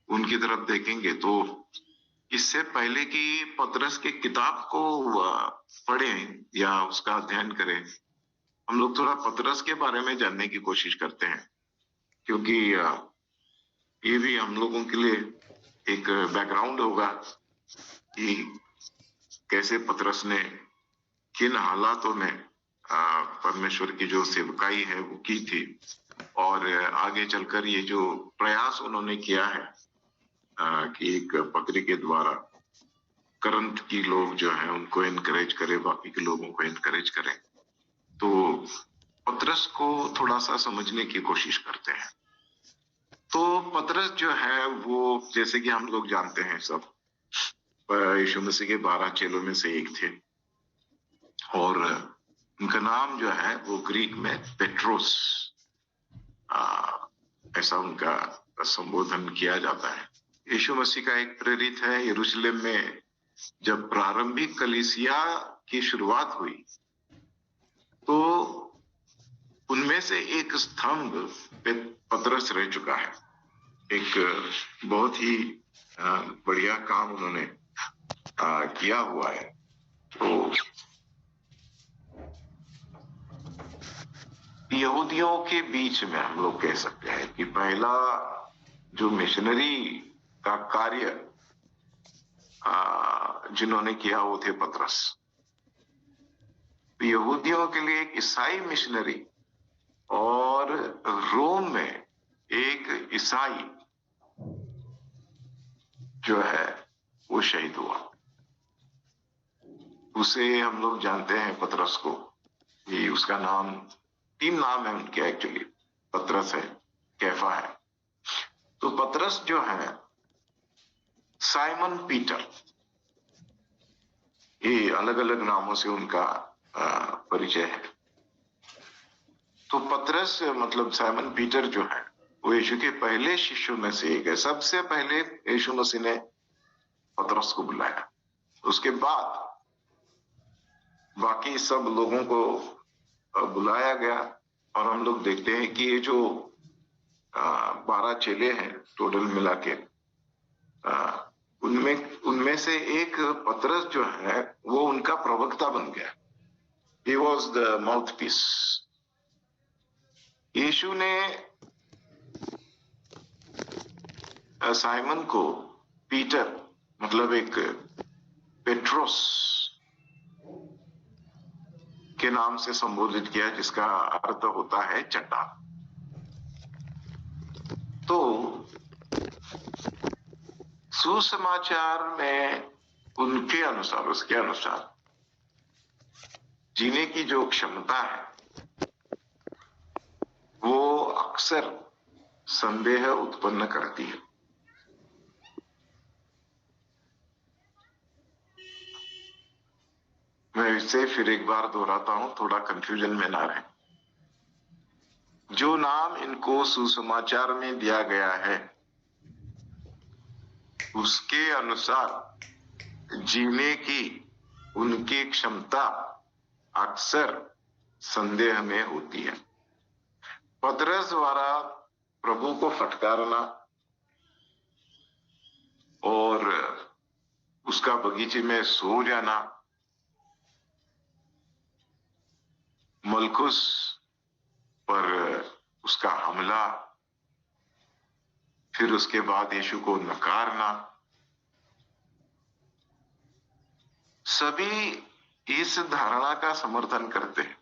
उनकी तरफ देखेंगे तो इससे पहले कि पतरस की किताब को पढ़ें या उसका अध्ययन करें, हम लोग थोड़ा पतरस के बारे में जानने की कोशिश करते हैं, क्योंकि ये भी हम लोगों के लिए एक बैकग्राउंड होगा कि कैसे पतरस ने किन हालातों में परमेश्वर की जो सेवकाई है वो की थी, और आगे चलकर ये जो प्रयास उन्होंने किया है कि एक पत्री के द्वारा करंट की लोग जो है उनको एनकरेज करे, बाकी के लोगों को एनकरेज करें। तो पतरस को थोड़ा सा समझने की कोशिश करते हैं। तो पतरस जो है वो, जैसे कि हम लोग जानते हैं सब, यीशु मसीह के 12 चेलों में से एक थे, और उनका नाम जो है वो ग्रीक में पेट्रोस ऐसा उनका संबोधन किया जाता है। यीशु मसीह का एक प्रेरित है। यरूशलेम में जब प्रारंभिक कलीसिया की शुरुआत हुई तो उनमें से एक स्तंभ पतरस रह चुका है। एक बहुत ही बढ़िया काम उन्होंने किया हुआ है। तो यहूदियों के बीच में हम लोग कह सकते हैं कि पहला जो मिशनरी का कार्य जिन्होंने किया वो थे पतरस। यहूदियों के लिए एक ईसाई मिशनरी और रोम में एक ईसाई जो है वो शहीद हुआ। उसे हम लोग जानते हैं पतरस को, कि उसका नाम, 3 नाम है उनके एक्चुअली, पतरस है, कैफा है। तो पतरस जो है, साइमन पीटर, ये अलग अलग नामों से उनका परिचय है। तो पतरस मतलब साइमन पीटर जो है वो यीशु के पहले शिष्यों में से एक है। सबसे पहले यीशु मसीह ने पतरस को बुलाया, उसके बाद बाकी सब लोगों को बुलाया गया। और हम लोग देखते हैं कि ये जो 12 चेले हैं टोटल मिला के, उनमें से एक पतरस जो है वो उनका प्रवक्ता बन गया। He was the mouthpiece। यीशु ने साइमन को पीटर मतलब एक पेट्रोस के नाम से संबोधित किया, जिसका अर्थ होता है चट्टान। तो सुसमाचार में उनके अनुसार, उसके अनुसार जीने की जो क्षमता है वो अक्सर संदेह उत्पन्न करती है। मैं इसे फिर एक बार दोहराता हूं, थोड़ा कंफ्यूजन में ना रहे। जो नाम इनको सुसमाचार में दिया गया है उसके अनुसार जीने की उनकी क्षमता अक्सर संदेह में होती है। पतरस द्वारा प्रभु को फटकारना और उसका बगीचे में सो जाना, मलकुस पर उसका हमला, फिर उसके बाद यीशु को नकारना, सभी इस धारणा का समर्थन करते हैं।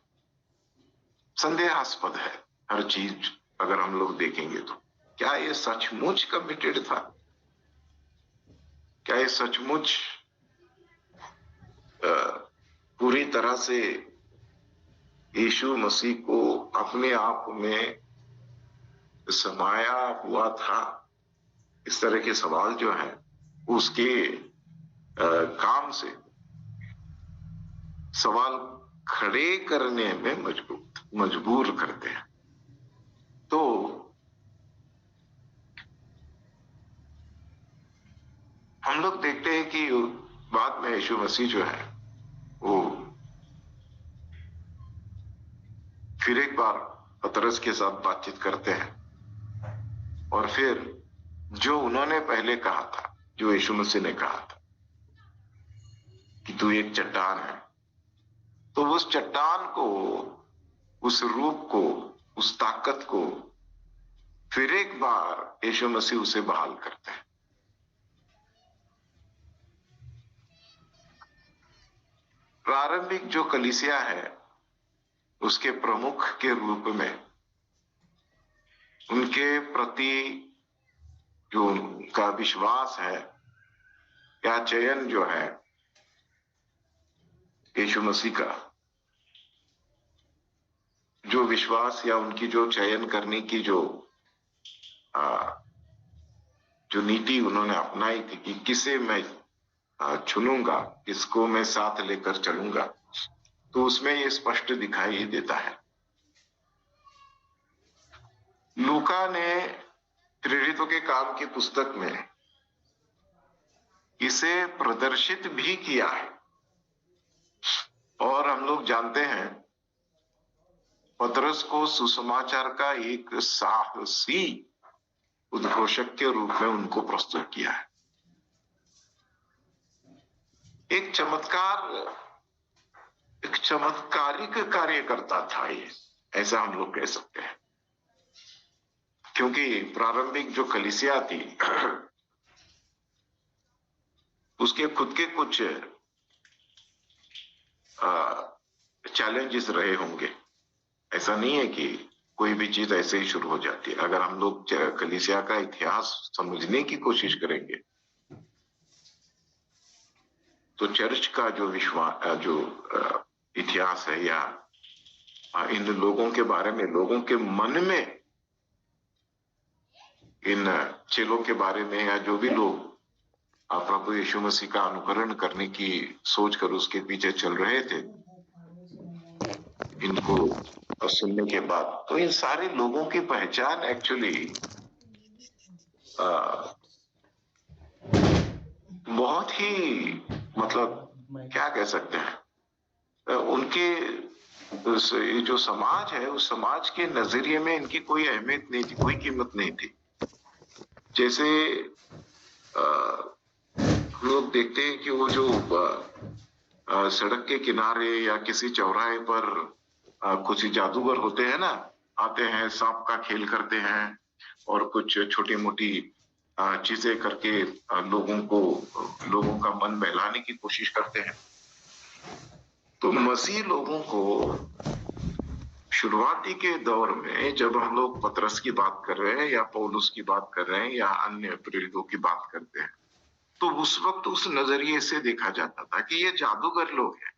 संदेहास्पद है हर चीज। अगर हम लोग देखेंगे तो क्या ये सचमुच कमिटेड था? क्या ये सचमुच पूरी तरह से यीशु मसीह को अपने आप में समाया हुआ था? इस तरह के सवाल जो है उसके काम से सवाल खड़े करने में मजबूर करते हैं। तो हम लोग देखते हैं कि बाद में यीशु मसीह जो है वो फिर एक बार पतरस के साथ बातचीत करते हैं, और फिर जो उन्होंने पहले कहा था, जो यीशु मसीह ने कहा था कि तू एक चट्टान है, तो उस चट्टान को, उस रूप को, उस ताकत को फिर एक बार यीशु मसीह उसे बहाल करते हैं। प्रारंभिक जो कलीसिया है उसके प्रमुख के रूप में उनके प्रति जो उनका विश्वास है या चयन जो है यीशु मसीह का, जो विश्वास या उनकी जो चयन करने की जो नीति उन्होंने अपनाई थी कि किसे मैं चुनूंगा, किसको मैं साथ लेकर चलूंगा, तो उसमें ये स्पष्ट दिखाई देता है। लूका ने प्रेरितों के काम की पुस्तक में इसे प्रदर्शित भी किया है, और हम लोग जानते हैं पतरस को सुसमाचार का एक साहसी उद्घोषक के रूप में उनको प्रस्तुत किया है। एक चमत्कारिक कार्यकर्ता था ये, ऐसा हम लोग कह सकते हैं, क्योंकि प्रारंभिक जो कलीसिया थी उसके खुद के कुछ चैलेंजेस रहे होंगे। ऐसा नहीं है कि कोई भी चीज ऐसे ही शुरू हो जाती है। अगर हम लोग कलीसिया का इतिहास समझने की कोशिश करेंगे तो चर्च का जो इतिहास है या इन लोगों के बारे में, लोगों के मन में इन चेलों के बारे में, या जो भी लोग प्रभु यीशु मसीह का अनुकरण करने की सोच कर उसके पीछे चल रहे थे, इनको सुनने के बाद, तो इन सारे लोगों की पहचान एक्चुअली बहुत ही, मतलब क्या कह सकते हैं, उनके ये जो समाज है उस समाज के नजरिए में इनकी कोई अहमियत नहीं थी, कोई कीमत नहीं थी। जैसे लोग देखते हैं कि वो जो सड़क के किनारे या किसी चौराहे पर कुछ जादूगर होते हैं ना, आते हैं, सांप का खेल करते हैं और कुछ छोटी मोटी चीजें करके लोगों का मन बहलाने की कोशिश करते हैं। तो मसीह लोगों को शुरुआती के दौर में, जब हम लोग पतरस की बात कर रहे हैं या पौलुस की बात कर रहे हैं या अन्य प्रेरितों की बात करते हैं, तो उस वक्त उस नजरिए से देखा जाता था कि ये जादूगर लोग हैं,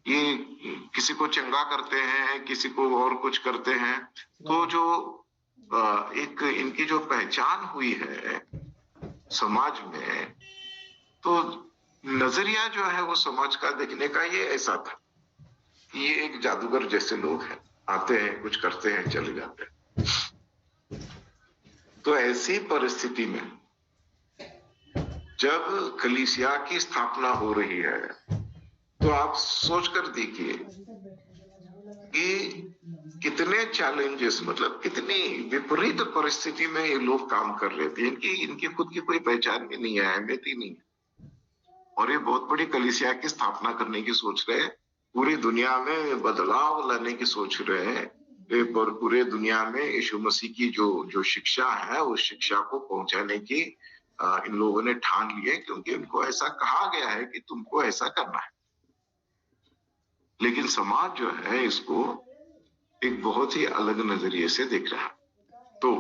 ये किसी को चंगा करते हैं, किसी को और कुछ करते हैं। तो जो एक इनकी जो पहचान हुई है समाज में, तो नजरिया जो है वो समाज का देखने का ये ऐसा था, ये एक जादूगर जैसे लोग हैं, आते हैं, कुछ करते हैं, चले जाते हैं। तो ऐसी परिस्थिति में जब कलीसिया की स्थापना हो रही है, तो आप सोचकर देखिए कि कितने चैलेंजेस, मतलब कितनी विपरीत परिस्थिति में ये लोग काम कर रहे थे। इनकी खुद की कोई पहचान भी नहीं है, अहमियत ही नहीं है, और ये बहुत बड़ी कलीसिया की स्थापना करने की सोच रहे हैं, पूरी दुनिया में बदलाव लाने की सोच रहे हैं, पर पूरे दुनिया में यीशु मसीह की जो शिक्षा है उस शिक्षा को पहुंचाने की इन लोगों ने ठान लिया, क्योंकि उनको ऐसा कहा गया है कि तुमको ऐसा करना है। लेकिन समाज जो है इसको एक बहुत ही अलग नजरिए से देख रहा है। तो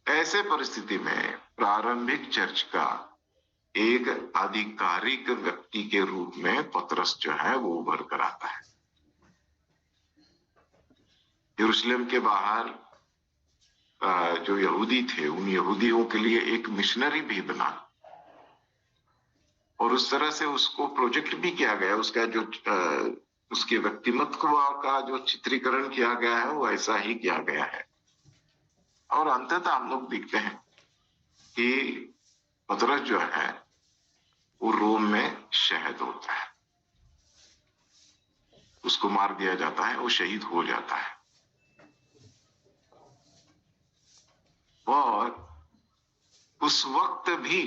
ऐसे परिस्थिति में प्रारंभिक चर्च का एक आधिकारिक व्यक्ति के रूप में पतरस जो है वो उभर कर आता है। यरूशलेम के बाहर जो यहूदी थे, उन यहूदियों के लिए एक मिशनरी भी बना, और उस तरह से उसको प्रोजेक्ट भी किया गया। उसका जो उसके व्यक्तिमत्व का जो चित्रीकरण किया गया है वो ऐसा ही किया गया है। और अंततः हम लोग देखते हैं कि पतरस जो है वो रोम में शहीद होता है, उसको मार दिया जाता है, वो शहीद हो जाता है। और उस वक्त भी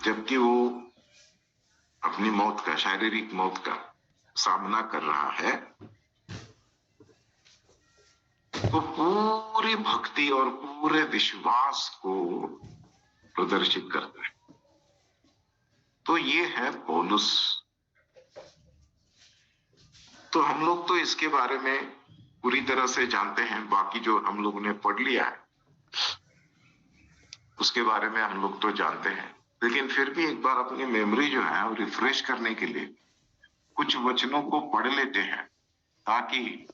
जबकि वो अपनी मौत का, शारीरिक मौत का सामना कर रहा है, तो पूरी भक्ति और पूरे विश्वास को प्रदर्शित करता है। तो ये है पौलुस। तो हम लोग तो इसके बारे में पूरी तरह से जानते हैं, बाकी जो हम लोगों ने पढ़ लिया है उसके बारे में हम लोग तो जानते हैं, लेकिन फिर भी एक बार अपनी मेमोरी जो है वो रिफ्रेश करने के लिए कुछ वचनों को पढ़ लेते हैं, ताकि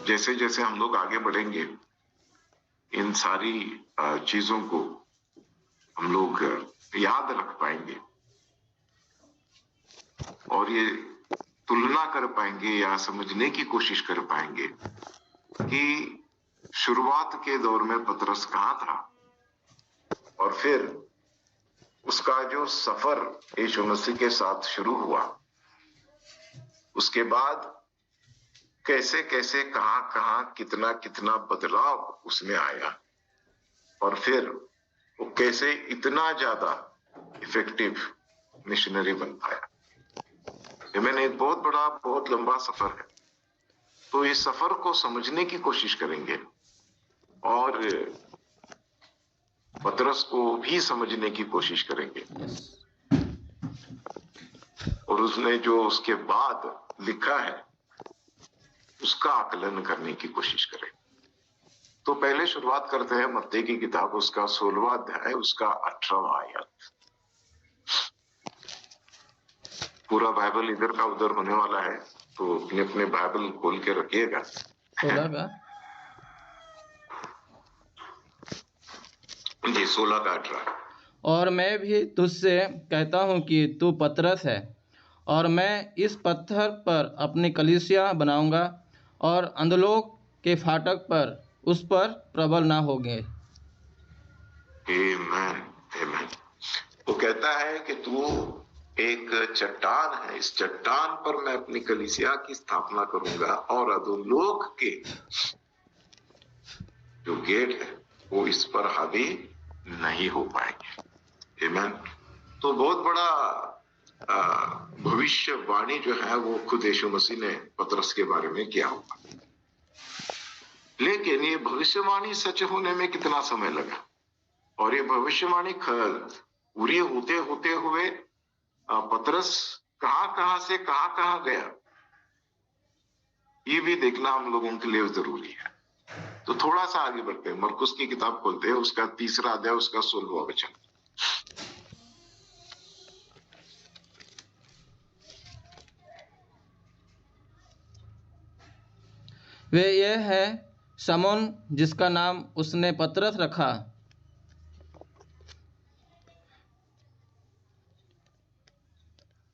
जैसे जैसे हम लोग आगे बढ़ेंगे इन सारी चीजों को हम लोग याद रख पाएंगे और ये तुलना कर पाएंगे या समझने की कोशिश कर पाएंगे कि शुरुआत के दौर में पतरस कहाँ था और फिर उसका जो सफर यीशु मसीह के साथ शुरू हुआ, उसके बाद कैसे कैसे कहां कहां कितना कितना बदलाव उसमें आया और फिर वो कैसे इतना ज्यादा इफेक्टिव मिशनरी बन पाया। ये मैंने एक बहुत बड़ा, बहुत लंबा सफर है। तो इस सफर को समझने की कोशिश करेंगे और पतरस को भी समझने की कोशिश करेंगे और उसने जो उसके बाद लिखा है उसका आकलन करने की कोशिश करें। तो पहले शुरुआत करते हैं मत्ती की किताब, उसका 16वां अध्याय, उसका 18वां आयत। पूरा बाइबल इधर का उधर होने वाला है, तो अपने अपने बाइबल खोल के रखिएगा। 16 का जी, 16 का 18। और मैं भी तुझसे कहता हूँ कि तू पतरस है, और मैं इस पत्थर पर अपनी कलीसिया बनाऊंगा, और अंधलोक के फाटक पर उस पर प्रबल ना होंगे। आमीन, आमीन। वो कहता है कि तू एक चट्टान है, इस चट्टान पर मैं अपनी कलीसिया की स्थापना करूंगा और अधोलोक के जो गेट है वो इस पर हावी नहीं हो पाएंगे। आमीन। तो बहुत बड़ा भविष्यवाणी जो है वो खुद यीशु मसीह ने पतरस के बारे में किया होगा, लेकिन ये भविष्यवाणी सच होने में कितना समय लगा और ये भविष्यवाणी पूरी होते होते हुए पतरस कहां से कहां गया, ये भी देखना हम लोगों के लिए जरूरी है। तो थोड़ा सा आगे बढ़ते हैं, मरकुस की किताब खोलते हैं, उसका 3रा अध्याय, उसका 16वां वचन। वे ये है शमौन जिसका नाम उसने पतरस रखा,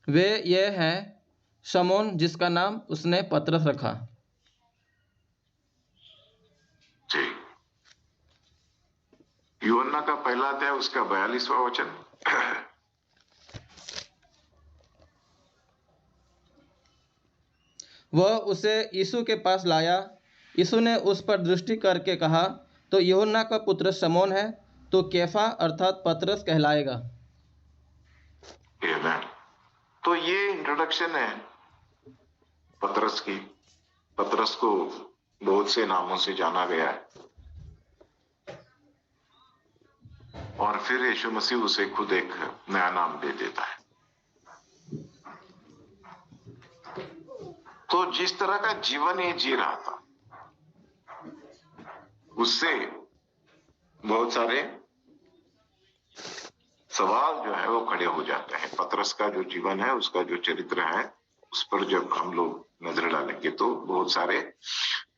वे ये है शमौन जिसका नाम उसने पतरस रखा। जी, यूहन्ना का 1 अध्याय, उसका 42वां वचन। वह उसे यीशु के पास लाया। यीशु ने उस पर दृष्टि करके कहा, तो यूहन्ना का पुत्र शमौन है, तो कैफा अर्थात पतरस कहलाएगा। आमीन। तो ये इंट्रोडक्शन है पतरस की। पतरस को बहुत से नामों से जाना गया है और फिर यीशु मसीह उसे खुद एक नया नाम दे देता है। तो जिस तरह का जीवन ये जी रहा था उससे बहुत सारे सवाल जो है वो खड़े हो जाते हैं। पतरस का जो जीवन है, उसका जो चरित्र है, उस पर जब हम लोग नजर डालेंगे तो बहुत सारे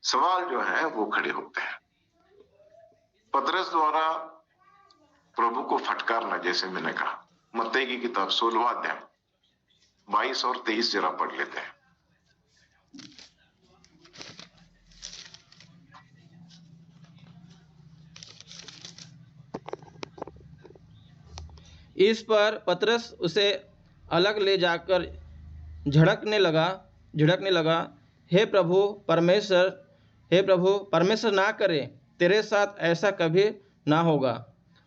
सवाल जो है वो खड़े होते हैं। पतरस द्वारा प्रभु को फटकारना, जैसे मैंने कहा, मत्ती की किताब 16वां अध्याय 22 और 23 जरा पढ़ लेते हैं। इस पर पतरस उसे अलग ले जाकर झिड़कने लगा, हे प्रभु परमेश्वर, हे प्रभु, परमेश्वर ना करे, तेरे साथ ऐसा कभी ना होगा।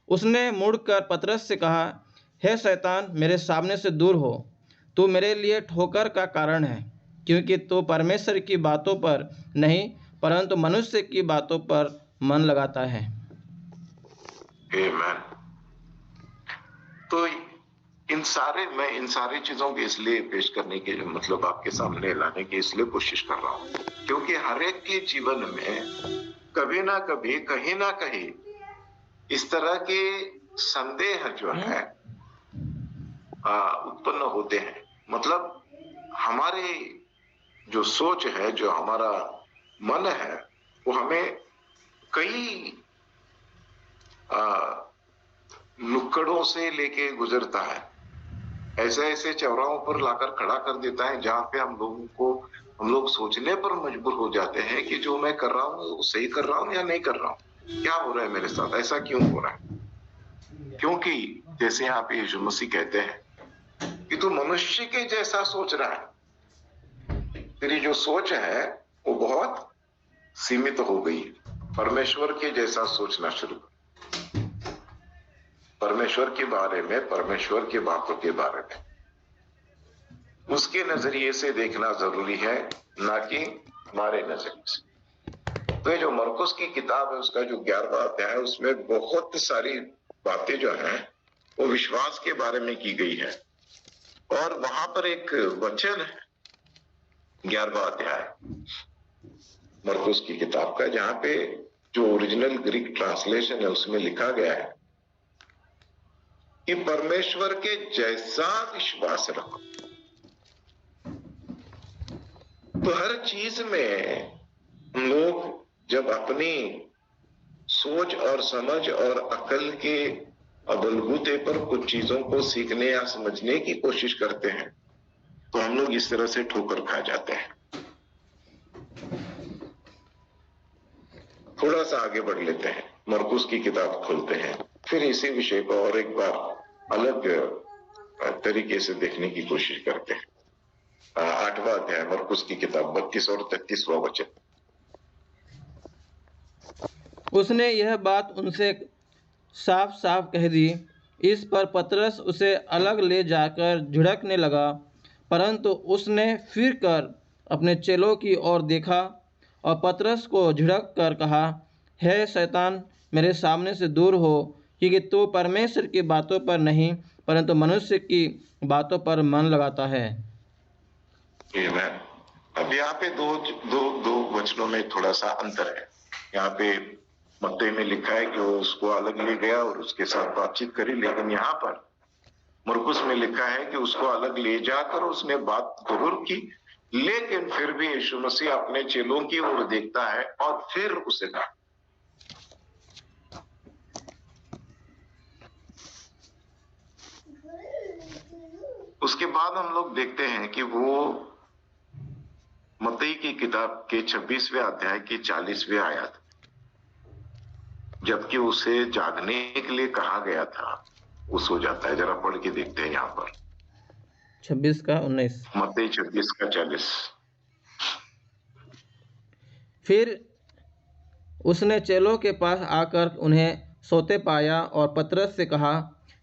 उसने मुड़कर पतरस से कहा, हे शैतान, मेरे सामने से दूर हो, तू मेरे लिए ठोकर का कारण है, क्योंकि तू परमेश्वर की बातों पर नहीं परंतु मनुष्य की बातों पर मन लगाता है। आमीन। तो मैं इन सारी चीजों के इसलिए पेश करने के मतलब आपके सामने लाने की इसलिए कोशिश कर रहा हूँ, क्योंकि हर एक के जीवन में कभी ना कभी, कहीं ना कहीं इस तरह के संदेह जो है उत्पन्न होते हैं। मतलब हमारी जो सोच है, जो हमारा मन है, वो हमें कई नुक्कड़ों से लेके गुजरता है, ऐसे ऐसे चौराहों पर लाकर खड़ा कर देता है जहां पे हम लोग सोचने पर मजबूर हो जाते हैं कि जो मैं कर रहा हूँ वो सही कर रहा हूँ या नहीं कर रहा हूँ, क्या हो रहा है मेरे साथ, ऐसा क्यों हो रहा है। क्योंकि जैसे यहाँ पे यीशु मसीह कहते हैं कि तू मनुष्य के जैसा सोच रहा है, तेरी जो सोच है वो बहुत सीमित हो गई है। परमेश्वर के जैसा सोचना शुरू कर, परमेश्वर के बारे में, परमेश्वर की बातों के बारे में उसके नजरिए से देखना जरूरी है, ना कि हमारे नजरिए से। तो ये जो मरकुस की किताब है, उसका जो 11वां अध्याय है, उसमें बहुत सारी बातें जो हैं वो विश्वास के बारे में की गई है। और वहां पर एक वचन है 11वां अध्याय मरकुस की किताब का, जहां पे जो ओरिजिनल ग्रीक ट्रांसलेशन है उसमें लिखा गया है कि परमेश्वर के जैसा विश्वास रखो। तो हर चीज में हम लोग जब अपनी सोच और समझ और अकल के बलबूते पर कुछ चीजों को सीखने या समझने की कोशिश करते हैं, तो हम लोग इस तरह से ठोकर खा जाते हैं। थोड़ा सा आगे बढ़ लेते हैं, मरकुस की किताब खोलते हैं, फिर इसी विषय को और एक बार अलग तरीके से देखने की कोशिश करते हैं। 8वां अध्याय मरकुस की किताब 32 और 33वां वचन। उसने यह बात उनसे साफ साफ कह दी। इस पर पतरस उसे अलग ले जाकर झिड़कने लगा, परंतु उसने फिर कर अपने चेलों की ओर देखा और पतरस को झिड़क कर कहा, हे शैतान, मेरे सामने से दूर हो, क्योंकि तू परमेश्वर की बातों पर नहीं परंतु मनुष्य की बातों पर मन लगाता है। आमीन। अब यहाँ पे दो दो दो वचनों में थोड़ा सा अंतर है। यहाँ पे मत्ती में लिखा है कि वो उसको अलग ले गया और उसके साथ बातचीत करी, लेकिन यहाँ पर मरकुस में लिखा है कि उसको अलग ले जाकर उसने बात जरूर की, लेकिन फिर भी यीशु मसीह अपने चेलों की ओर देखता है और फिर उसे कहा। उसके बाद हम लोग देखते हैं कि वो मत्ती की किताब के 26वें अध्याय की 40वें आयत, जबकि उसे जागने के लिए कहा गया था, वो सो जाता है। जरा पढ़ के देखते हैं यहाँ पर 26 का 19। मत्ती 26 का 40। फिर उसने चेलों के पास आकर उन्हें सोते पाया और पतरस से कहा,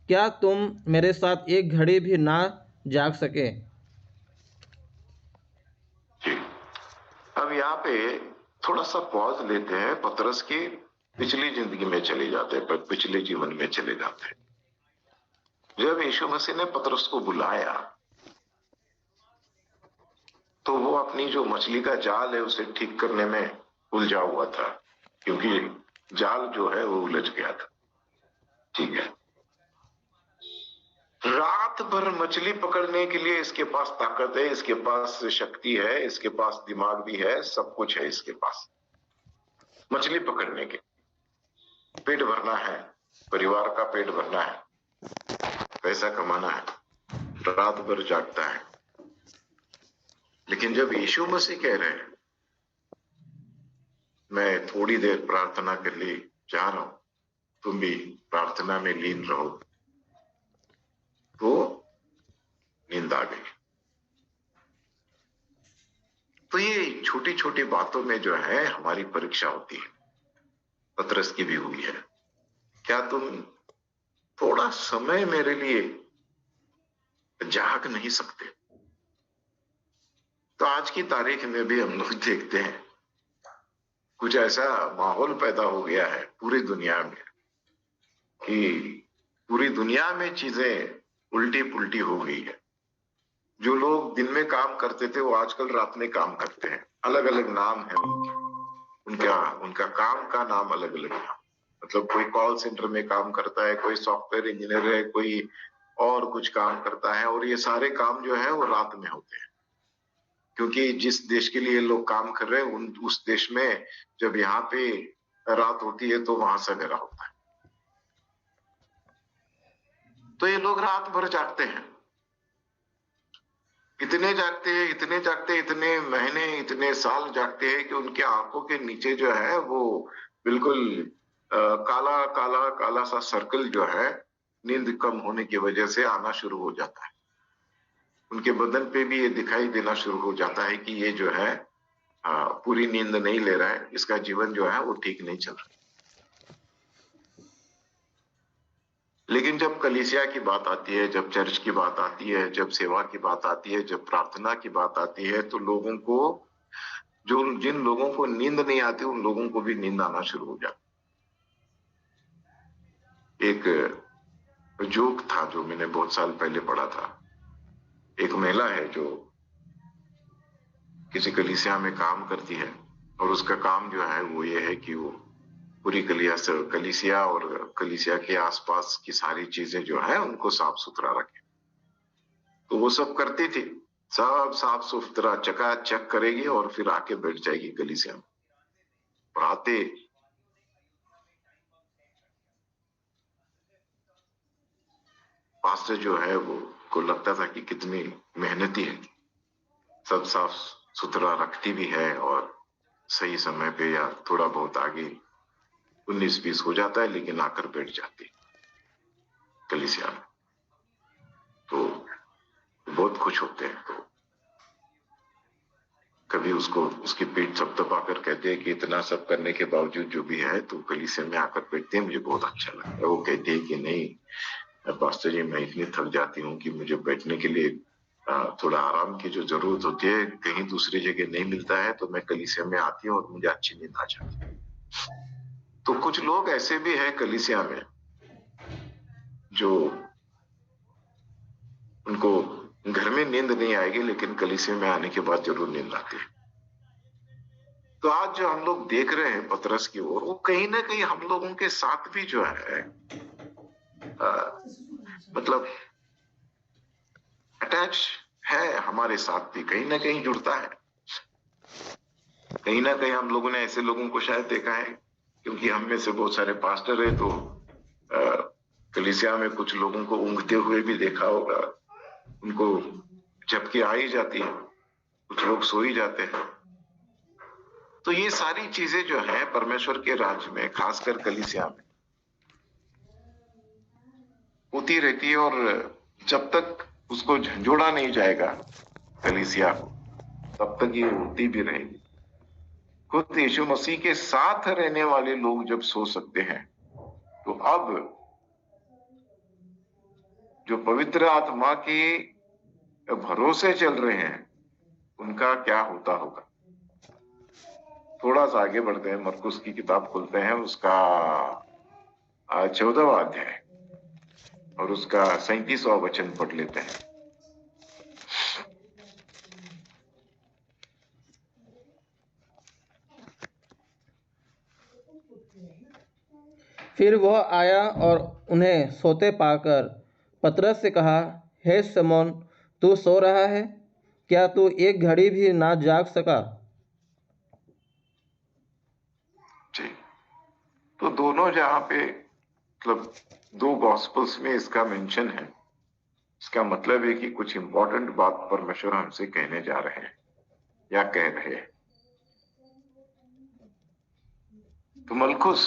क्या तुम मेरे साथ एक घड़ी भी ना जाग सके? जी, अब यहाँ पे थोड़ा सा पॉज लेते हैं, पतरस की पिछली जिंदगी में चले जाते हैं, पिछले जीवन में चले जाते हैं। जब यीशु मसीह ने पतरस को बुलाया तो वो अपनी जो मछली का जाल है उसे ठीक करने में उलझा हुआ था, क्योंकि जाल जो है वो उलझ गया था। ठीक है, रात भर मछली पकड़ने के लिए इसके पास ताकत है, इसके पास शक्ति है, इसके पास दिमाग भी है, सब कुछ है इसके पास। मछली पकड़ने के पेट भरना है, परिवार का पेट भरना है, पैसा कमाना है, रात भर जागता है। लेकिन जब यीशु मसीह कह रहे हैं मैं थोड़ी देर प्रार्थना के लिए जा रहा हूं, तुम भी प्रार्थना में लीन रहो, तो नींद आ गई। तो ये छोटी छोटी बातों में जो है हमारी परीक्षा होती है। पतरस की भी हुई है। क्या तुम थोड़ा समय मेरे लिए जाग नहीं सकते? तो आज की तारीख में भी हम लोग देखते हैं कुछ ऐसा माहौल पैदा हो गया है पूरी दुनिया में कि पूरी दुनिया में चीजें उल्टी पुल्टी हो गई है। जो लोग दिन में काम करते थे वो आजकल रात में काम करते हैं। अलग अलग नाम है उनके, उनका उनका काम का नाम अलग अलग है। मतलब कोई कॉल सेंटर में काम करता है, कोई सॉफ्टवेयर इंजीनियर है, कोई और कुछ काम करता है, और ये सारे काम जो है वो रात में होते हैं। क्योंकि जिस देश के लिए लोग काम कर रहे हैं उस देश में जब यहाँ पे रात होती है तो वहां सवेरा होता है। तो ये लोग रात भर जागते हैं। इतने जागते हैं, इतने जागते, इतने महीने, इतने साल जागते हैं कि उनके आंखों के नीचे जो है वो बिल्कुल काला काला काला सा सर्कल जो है नींद कम होने की वजह से आना शुरू हो जाता है। उनके बदन पे भी ये दिखाई देना शुरू हो जाता है कि ये जो है पूरी नींद नहीं ले रहा है, इसका जीवन जो है वो ठीक नहीं चल रहा। लेकिन जब कलीसिया की बात आती है, जब चर्च की बात आती है, जब सेवा की बात आती है, जब प्रार्थना की बात आती है, तो लोगों को जिन लोगों को नींद नहीं आती उन लोगों को भी नींद आना शुरू हो जाती। एक जोक था जो मैंने बहुत साल पहले पढ़ा था। एक महिला है जो किसी कलीसिया में काम करती है और उसका काम जो है वो ये है कि वो पूरी कलीसिया और कलीसिया के आसपास की सारी चीजें जो है उनको साफ सुथरा रखे। तो वो सब करती थी, सब साफ सुथरा चकाचक करेगी और फिर आके बैठ जाएगी कलीसिया में। और आते पास्टर जो है वो को लगता था कि कितनी मेहनती है, सब साफ सुथरा रखती भी है और सही समय पे या थोड़ा बहुत आगे 19-20 हो जाता है लेकिन आकर बैठ जाती कलीसिया में। तो बहुत खुश होते हैं। तो कभी उसको उसकी पीठ थपथपाकर कहते हैं कि इतना सब करने के बावजूद जो भी है तो कलीसिया में आकर बैठते हैं, मुझे बहुत अच्छा लगता है। वो कहती है कि नहीं पास्टर जी, मैं इतनी थक जाती हूँ कि मुझे बैठने के लिए थोड़ा आराम की जो जरूरत होती है कहीं दूसरी जगह नहीं मिलता है, तो मैं कलीसिया में आती हूँ और मुझे अच्छी नींद आ जाती है। तो कुछ लोग ऐसे भी हैं कलीसिया में जो उनको घर में नींद नहीं आएगी लेकिन कलीसिया में आने के बाद जरूर नींद आती है। तो आज जो हम लोग देख रहे हैं पतरस की ओर, वो कहीं ना कहीं हम लोगों के साथ भी जो है मतलब अटैच है, हमारे साथ भी कहीं ना कहीं जुड़ता है। कहीं ना कहीं हम लोगों ने ऐसे लोगों को शायद देखा है, क्योंकि हम में से बहुत सारे पास्टर है, तो कलीसिया में कुछ लोगों को ऊँघते हुए भी देखा होगा। उनको झपकी आ ही जाती है, कुछ लोग सो ही जाते हैं। तो ये सारी चीजें जो है परमेश्वर के राज्य में, खासकर कलीसिया में होती रहती है, और जब तक उसको झंझोड़ा नहीं जाएगा कलीसिया को, तब तक ये होती भी रहेगी। खुद यीशु मसीह के साथ रहने वाले लोग जब सो सकते हैं, तो अब जो पवित्र आत्मा के भरोसे चल रहे हैं उनका क्या होता होगा। थोड़ा सा आगे बढ़ते हैं, मरकुस की किताब खोलते हैं, उसका 14वां अध्याय और उसका 37वां वचन पढ़ लेते हैं। फिर वह आया और उन्हें सोते पाकर पतरस से कहा, हे शमौन, तू सो रहा है? क्या तू एक घड़ी भी ना जाग सका? जी, तो दोनों जहां पे मतलब दो गॉस्पल्स में इसका मेंशन है, इसका मतलब है कि कुछ इंपॉर्टेंट बात परमेश्वर हमसे कहने जा रहे हैं या कह रहे हैं। तो मरकुस,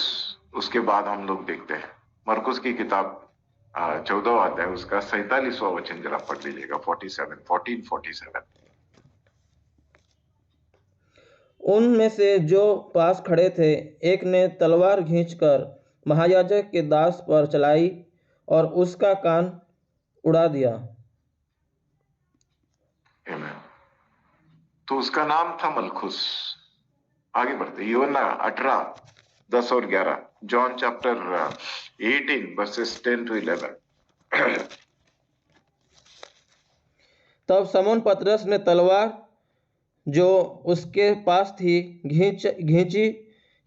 उसके बाद हम लोग देखते हैं मरकुस की किताब 14वां अध्याय, उसका 47वां वचन जरा पढ़ लीजिएगा। 47 1447। उनमें से जो पास खड़े थे, एक ने तलवार खींचकर महायाजक के दास पर चलाई और उसका कान उड़ा दिया। Amen. तो उसका नाम था मलखुस। आगे बढ़ते, यूहन्ना 18:10 और 11, जॉन चैप्टर 18 वर्सेस 10 to 11। तब समौन पतरस ने तलवार जो उसके पास थी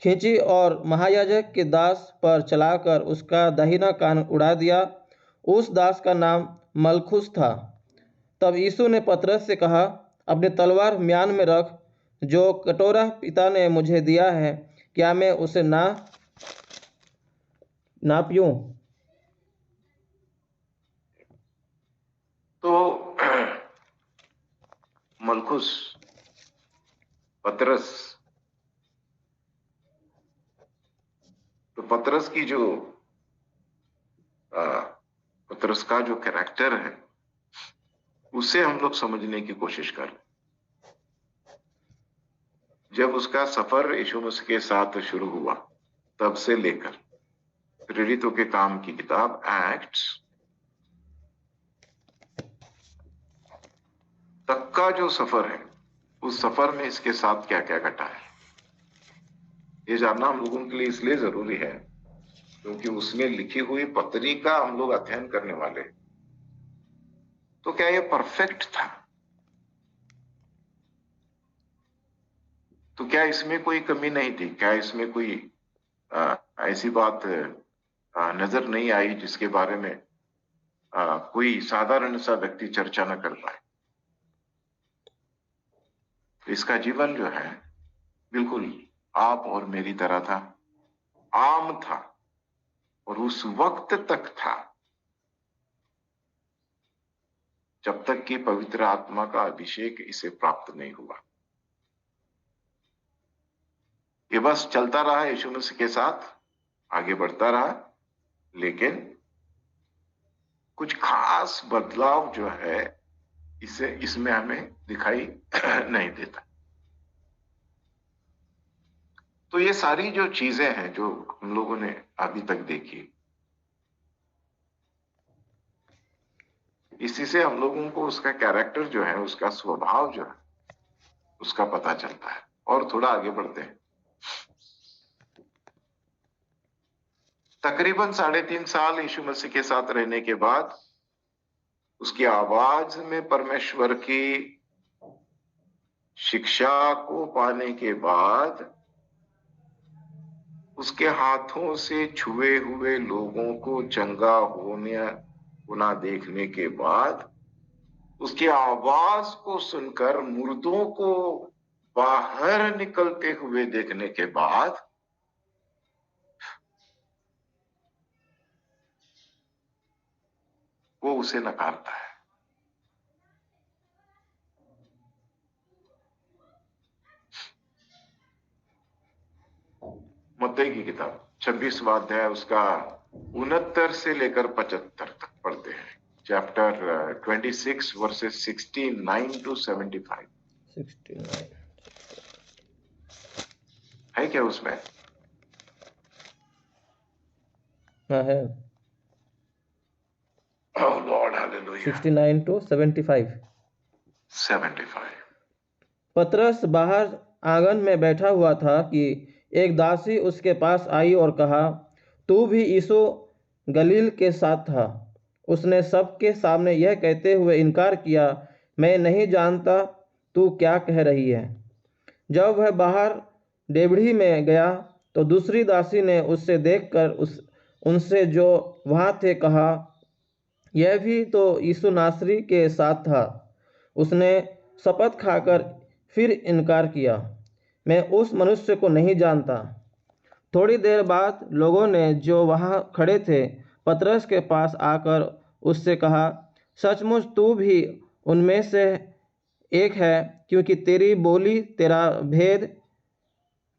खींची और महायाजक के दास पर चलाकर उसका दाहिना कान उड़ा दिया। उस दास का नाम मलखुस था। तब यीशु ने पतरस से कहा, अपनी तलवार म्यान में रख। जो कटोरा पिता ने मुझे दिया है, क्या मैं उसे ना पीऊं? तो मलखुस, पतरस, तो पतरस की जो पतरस का जो कैरेक्टर है, उसे हम लोग समझने की कोशिश करें। जब उसका सफर यीशु मसीह के साथ शुरू हुआ, तब से लेकर प्रेरितों के काम की किताब एक्ट्स तक का जो सफर है, उस सफर में इसके साथ क्या क्या घटा है, ये जानना हम लोगों के लिए इसलिए जरूरी है क्योंकि उसने लिखी हुई पत्री का हम लोग अध्ययन करने वाले। तो क्या ये परफेक्ट था? तो क्या इसमें कोई कमी नहीं थी? क्या इसमें कोई ऐसी बात नजर नहीं आई जिसके बारे में कोई साधारण सा व्यक्ति चर्चा न कर पाए? इसका जीवन जो है बिल्कुल आप और मेरी तरह था, आम था, और उस वक्त तक था जब तक कि पवित्र आत्मा का अभिषेक इसे प्राप्त नहीं हुआ। ये बस चलता रहा यीशु मसीह के साथ, आगे बढ़ता रहा, लेकिन कुछ खास बदलाव जो है इसमें हमें दिखाई नहीं देता। तो ये सारी जो चीजें हैं जो हम लोगों ने अभी तक देखी, इसी से हम लोगों को उसका कैरेक्टर जो है, उसका स्वभाव जो है, उसका पता चलता है। और थोड़ा आगे बढ़ते हैं। तकरीबन 3.5 साल यीशु मसीह के साथ रहने के बाद, उसकी आवाज में परमेश्वर की शिक्षा को पाने के बाद, उसके हाथों से छुए हुए लोगों को चंगा होना देखने के बाद, उसकी आवाज को सुनकर मुर्दों को बाहर निकलते हुए देखने के बाद, वो उसे नकारता है। मत्ती की किताब 26वां अध्याय, उसका 69 से लेकर 75 तक पढ़ते हैं। Chapter 26 versus 69 to 75। 69 है क्या उसमें? हाँ है। Oh Lord, hallelujah। 69 to 75। 75। पतरस बाहर आंगन में बैठा हुआ था कि एक दासी उसके पास आई और कहा, तू भी यीशु गलील के साथ था। उसने सबके सामने यह कहते हुए इनकार किया, मैं नहीं जानता तू क्या कह रही है। जब वह बाहर डेवढ़ी में गया तो दूसरी दासी ने उससे देखकर उनसे जो वहाँ थे कहा, यह भी तो यीशु नासरी के साथ था। उसने शपथ खाकर फिर इनकार किया, मैं उस मनुष्य को नहीं जानता। थोड़ी देर बाद लोगों ने जो वहाँ खड़े थे पतरस के पास आकर उससे कहा, सचमुच तू भी उनमें से एक है, क्योंकि तेरी बोली तेरा भेद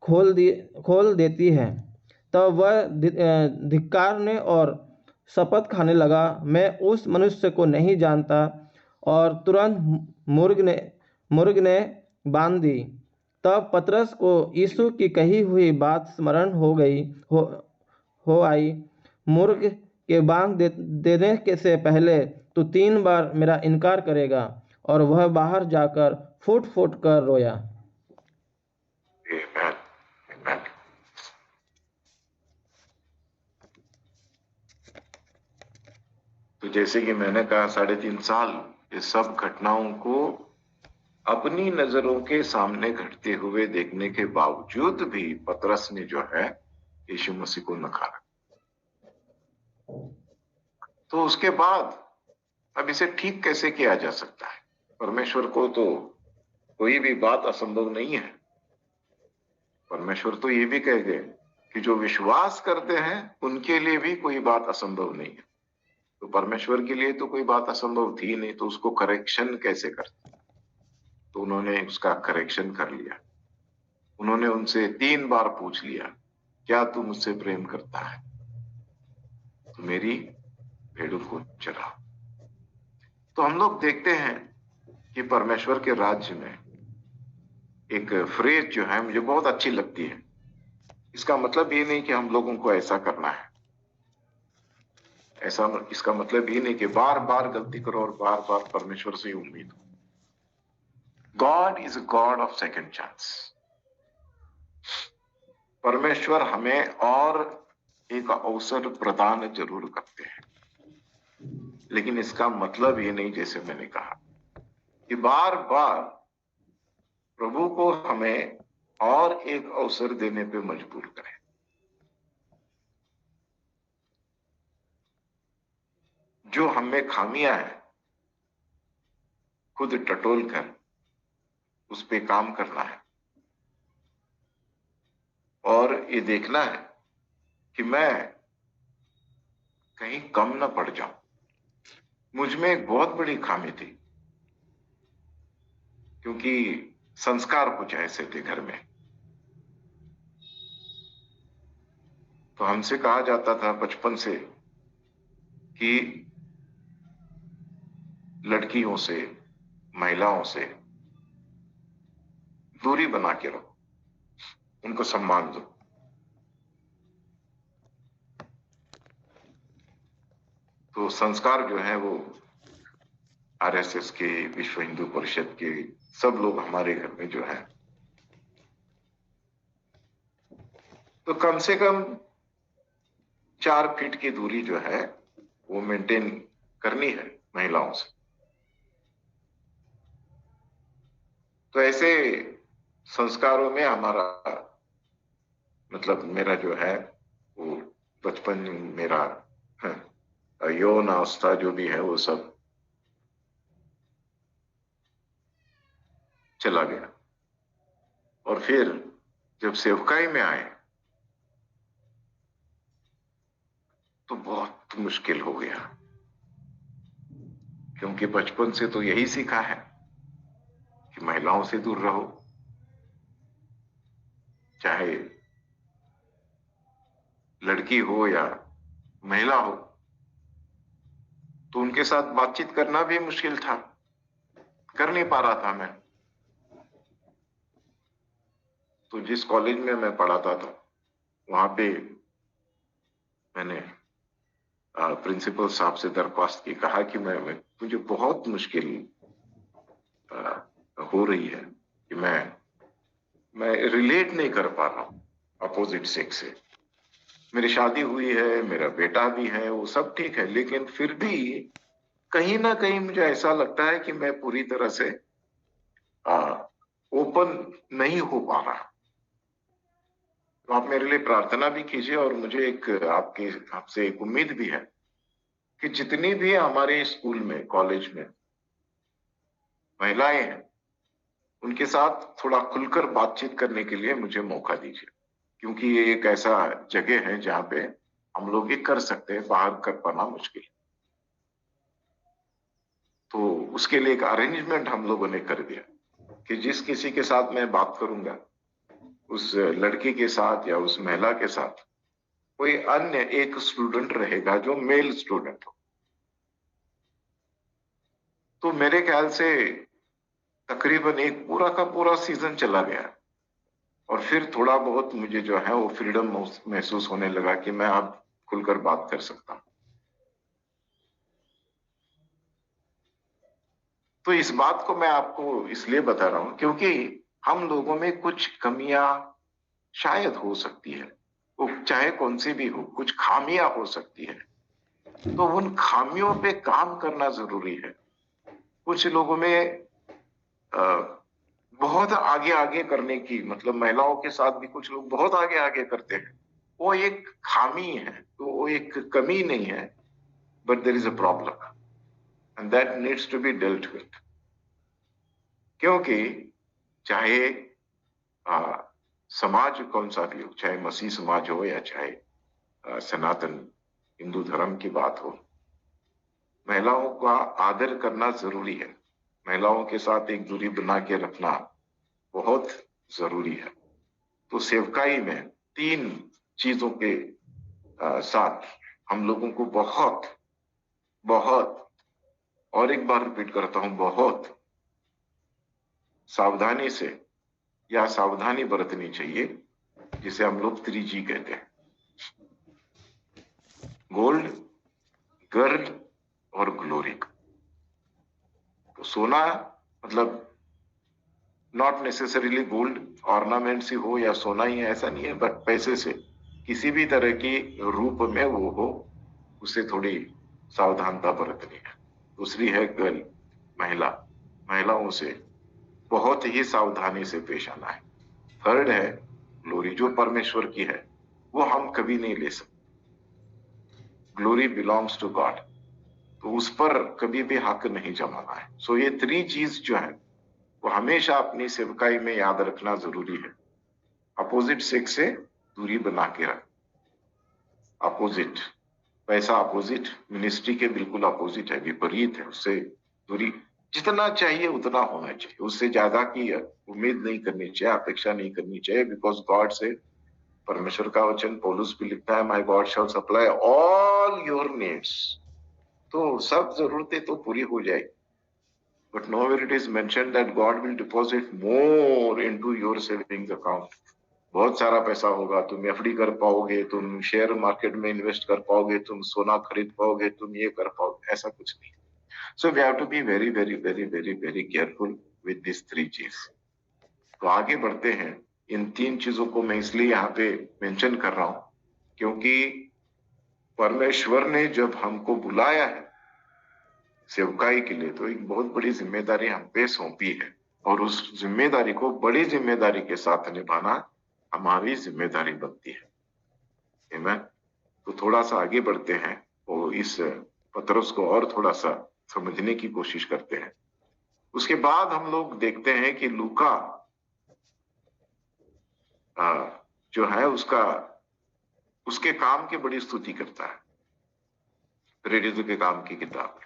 खोल देती है। तब वह धिक्कारने और शपथ खाने लगा, मैं उस मनुष्य को नहीं जानता, और तुरंत मुर्ग ने बांध दी। तब पतरस को यीशु की कही हुई बात स्मरण हो आई, मुर्ग के बांग देने के से पहले तू 3 बार मेरा इनकार करेगा। और वह बाहर जाकर फूट फूट कर रोया। Amen. Amen. तो जैसे कि मैंने कहा 3.5 साल ये सब घटनाओं को अपनी नजरों के सामने घटते हुए देखने के बावजूद भी पतरस ने जो है यीशु मसीह को नकारा। तो उसके बाद अब इसे ठीक कैसे किया जा सकता है? परमेश्वर को तो कोई भी बात असंभव नहीं है। परमेश्वर तो ये भी कह गए कि जो विश्वास करते हैं उनके लिए भी कोई बात असंभव नहीं है। तो परमेश्वर के लिए तो कोई बात असंभव थी नहीं, तो उसको करेक्शन कैसे करते? तो उन्होंने उसका करेक्शन कर लिया। उन्होंने उनसे 3 बार पूछ लिया, क्या तू मुझसे प्रेम करता है? तो मेरी भेड़ों को चरा। तो हम लोग देखते हैं कि परमेश्वर के राज्य में एक फ्रेज जो है मुझे बहुत अच्छी लगती है। इसका मतलब ये नहीं कि हम लोगों को ऐसा करना है, ऐसा इसका मतलब ये नहीं कि बार बार गलती करो और बार बार परमेश्वर से उम्मीद हो। God is a God of second chance. परमेश्वर हमें और एक अवसर प्रदान जरूर करते हैं, लेकिन इसका मतलब ये नहीं, जैसे मैंने कहा, कि बार बार प्रभु को हमें और एक अवसर देने पे मजबूर करें। जो हमें खामियां हैं खुद टटोल कर उस पे काम करना है और ये देखना है कि मैं कहीं कम ना पड़ जाऊं। मुझ में एक बहुत बड़ी खामी थी, क्योंकि संस्कार कुछ ऐसे थे घर में। तो हमसे कहा जाता था बचपन से कि लड़कियों से, महिलाओं से दूरी बना के रहो, उनको सम्मान दो। तो संस्कार जो है वो आरएसएस के, विश्व हिंदू परिषद के सब लोग हमारे घर में जो है, तो कम से कम 4 फीट की दूरी जो है वो मेंटेन करनी है महिलाओं से। तो ऐसे संस्कारों में हमारा मतलब मेरा जो है वो बचपन मेरा यौन अवस्था जो भी है वो सब चला गया। और फिर जब सेवकाई में आए तो बहुत मुश्किल हो गया, क्योंकि बचपन से तो यही सीखा है कि महिलाओं से दूर रहो, चाहे लड़की हो या महिला हो। तो उनके साथ बातचीत करना भी मुश्किल था, कर नहीं पा रहा था मैं। तो जिस कॉलेज में मैं पढ़ाता था वहां पे मैंने प्रिंसिपल साहब से दरख्वास्त की, कहा कि मुझे बहुत मुश्किल हो रही है कि मैं रिलेट नहीं कर पा रहा हूँ अपोजिट सेक्स से। मेरी शादी हुई है, मेरा बेटा भी है, वो सब ठीक है, लेकिन फिर भी कहीं ना कहीं मुझे ऐसा लगता है कि मैं पूरी तरह से ओपन नहीं हो पा रहा। तो आप मेरे लिए प्रार्थना भी कीजिए, और मुझे एक आपसे एक उम्मीद भी है कि जितनी भी हमारे स्कूल में, कॉलेज में महिलाएं हैं, उनके साथ थोड़ा खुलकर बातचीत करने के लिए मुझे मौका दीजिए, क्योंकि ये एक ऐसा जगह है जहां पे हम लोग ये कर सकते हैं, बाहर कर पाना मुश्किल। तो उसके लिए एक अरेंजमेंट हम लोगों ने कर दिया कि जिस किसी के साथ मैं बात करूंगा, उस लड़की के साथ या उस महिला के साथ कोई अन्य एक स्टूडेंट रहेगा जो मेल स्टूडेंट हो। तो मेरे ख्याल से तकरीबन एक पूरा का पूरा सीजन चला गया और फिर थोड़ा बहुत मुझे जो है वो फ्रीडम महसूस होने लगा कि मैं अब खुलकर बात कर सकता हूँ। तो इस बात को मैं आपको इसलिए बता रहा हूं क्योंकि हम लोगों में कुछ कमियां शायद हो सकती है, वो चाहे कौन सी भी हो, कुछ खामियां हो सकती है। तो उन खामियों पे काम करना जरूरी है। कुछ लोगों में अ, बहुत आगे आगे करने की, मतलब महिलाओं के साथ भी कुछ लोग बहुत आगे आगे करते हैं। वो एक खामी है, तो वो एक कमी नहीं है, but there is a problem and that needs to be dealt with. क्योंकि चाहे समाज कौन सा भी हो, चाहे मसीह समाज हो या चाहे सनातन हिंदू धर्म की बात हो, महिलाओं का आदर करना जरूरी है। महिलाओं के साथ एक दूरी बना के रखना बहुत जरूरी है। तो सेवकाई में तीन चीजों के साथ हम लोगों को बहुत बहुत, और एक बार रिपीट करता हूं, बहुत सावधानी से या सावधानी बरतनी चाहिए, जिसे हम लोग 3G कहते हैं। गोल्ड, गर्ल और ग्लोरी। तो सोना मतलब नॉट नेसेसरीली गोल्ड ऑर्नामेंट ही हो या सोना ही है, ऐसा नहीं है, बट पैसे से किसी भी तरह की रूप में वो हो, उसे थोड़ी सावधानता बरतनी है। दूसरी है गर्ल, महिला, महिलाओं से बहुत ही सावधानी से पेश आना है। थर्ड है ग्लोरी, जो परमेश्वर की है, वो हम कभी नहीं ले सकते। ग्लोरी बिलोंग्स टू गॉड, तो उस पर कभी भी हक नहीं जमाना है। सो ये 3 चीज जो है वो हमेशा अपनी सेवकाई में याद रखना जरूरी है। अपोजिट सेक्स से दूरी बना के रख। अपोजिट, पैसा अपोजिट, मिनिस्ट्री के बिल्कुल अपोजिट है, विपरीत है। उससे दूरी जितना चाहिए उतना होना चाहिए, उससे ज्यादा की उम्मीद नहीं करनी चाहिए, अपेक्षा नहीं करनी चाहिए। बिकॉज गॉड से, परमेश्वर का वचन पौलुस भी लिखता है, my God shall supply all your needs. तो सब जरूरतें तो पूरी हो जाएगी, but nowhere it is mentioned that God will deposit more into your savings account. बहुत सारा पैसा होगा, तुम एफडी कर पाओगे, तुम शेयर मार्केट में इन्वेस्ट कर पाओगे, तुम सोना खरीद पाओगे, तुम ये कर पाओगे, ऐसा कुछ नहीं। So we have to be very very very very very careful with these 3 चीज। तो आगे बढ़ते हैं। इन 3 चीजों को मैं इसलिए यहाँ पे मेंशन कर रहा हूं क्योंकि परमेश्वर ने जब हमको बुलाया है सेवकाई के लिए, तो एक बहुत बड़ी जिम्मेदारी हम पे सौंपी है, और उस जिम्मेदारी को बड़ी जिम्मेदारी के साथ निभाना हमारी जिम्मेदारी बनती है। आमीन। तो थोड़ा सा आगे बढ़ते हैं और इस पतरस को और थोड़ा सा समझने की कोशिश करते हैं। उसके बाद हम लोग देखते हैं कि लूका जो है उसके काम की बड़ी स्तुति करता है, प्रेरितों के काम की किताब।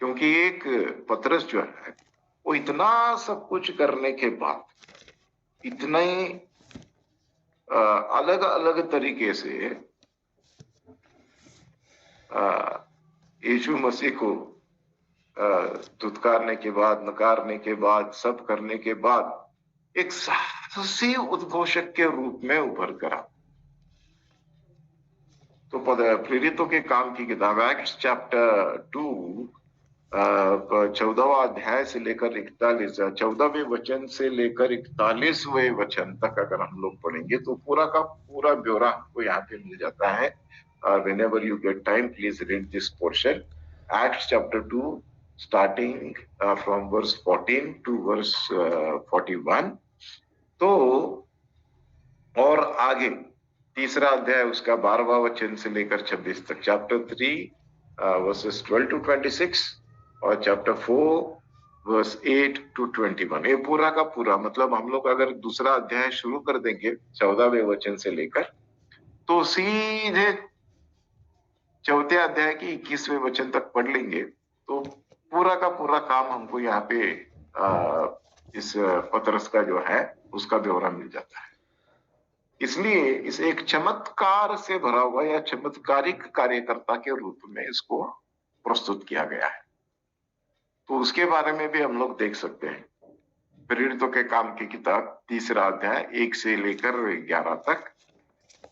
क्योंकि एक पतरस जो है वो इतना सब कुछ करने के बाद, इतने अलग अलग तरीके से यीशु मसीह को धुतकारने के बाद, नकारने के बाद, सब करने के बाद एक साहसी उद्घोषक के रूप में उभर कर आ। तो प्रेरितों के काम की किताब एक्ट्स चैप्टर 2 14वां अध्याय से लेकर 14वें वचन से लेकर 41वें वचन तक अगर हम लोग पढ़ेंगे तो पूरा का पूरा ब्यौरा हमको यहाँ पे मिल जाता है। whenever you get time, please read this portion. Acts chapter 2 starting from verse 14 to verse 41। तो और आगे तीसरा अध्याय उसका 12वां वचन से लेकर 26 तक, चैप्टर 3 वर्सेस 12 to 26 और चैप्टर 4 वर्स 8 to 21। ये पूरा का पूरा, मतलब हम लोग अगर दूसरा अध्याय शुरू कर देंगे 14वें वचन से लेकर, तो सीधे चौथे अध्याय के 21वें वचन तक पढ़ लेंगे, तो पूरा का पूरा काम हमको यहाँ पे इस पतरस का जो है उसका ब्यौरा मिल जाता है। इसलिए इस एक चमत्कार से भरा हुआ या चमत्कारिक कार्यकर्ता के रूप में इसको प्रस्तुत किया गया है। तो उसके बारे में भी हम लोग देख सकते हैं। प्रेरितों के काम की किताब 3रा अध्याय 1 से लेकर 11 तक,